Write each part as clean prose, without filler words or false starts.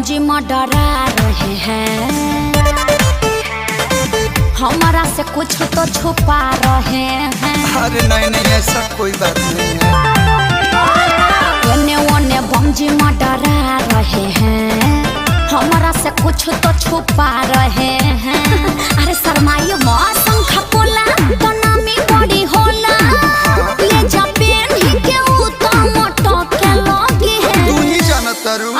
बमजी में डरा रहे हैं, हमारा से कुछ तो छुपा रहे हैं। अरे नहीं नहीं ऐसा कोई बात नहीं है। ओने ओने बमजी में डरा रहे हैं, हमारा से कुछ तो छुपा रहे हैं। अरे शर्माइयो मौसम खपोला तो नामी बड़ी होला, ले जा पेन ही के उ तो मोटो के लगी है। तू ही जाना तारू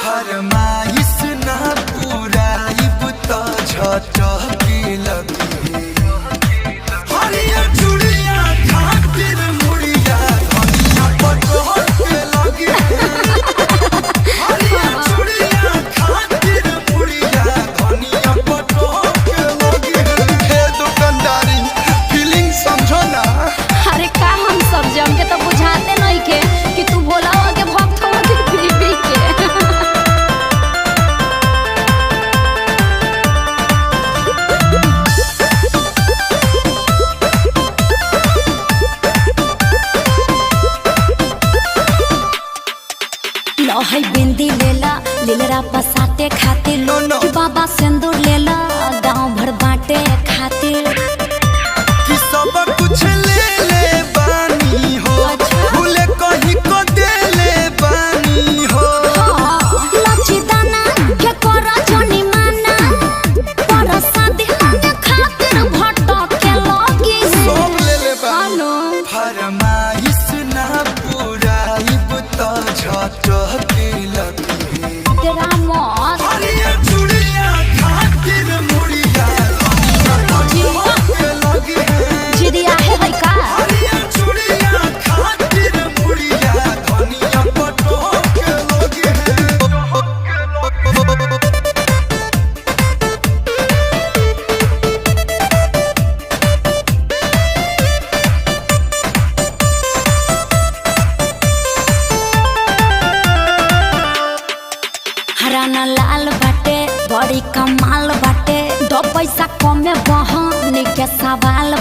फरमाइश ना पूरा इब तो झटके लगी है। हरिया चूड़िया खातिर मुड़िया धनिया पटोर के लगी है। हरिया चूड़िया खातिर मुड़िया धनिया पटोर के लगी है। हे दुकानदारी फीलिंग समझो ना। अरे का हम सब जम के तो बुझाते नहीं के कि तू भोला हो के भक्त हो के बीबी के। लो है बिंदी लेला लीलरा पसाते खातिर, नो, नो। बाबा सिंदूर लेला गांव भर बांटे खातिर। कि सब कुछ ले ले बानी हो, भूले कहीं को दे ले बानी हो। लची दाना के करा जनी माना, पर शादी होने खातिर भटक के लगी है। सब ले ले बानी हेलो। फरमाइश ना पूरा इब तो झटके लगी है। तेरा मौत हरिया चूड़िया खातिर मुड़िया धनिया पटोर के लगी है। जिदिया है का। हरिया चूड़िया खातिर मुड़िया धनिया पटोर के लगी है। हराना लाल बाटे बड़ी कमाल बाटे, दो पैसा कमे बहनी के सवाल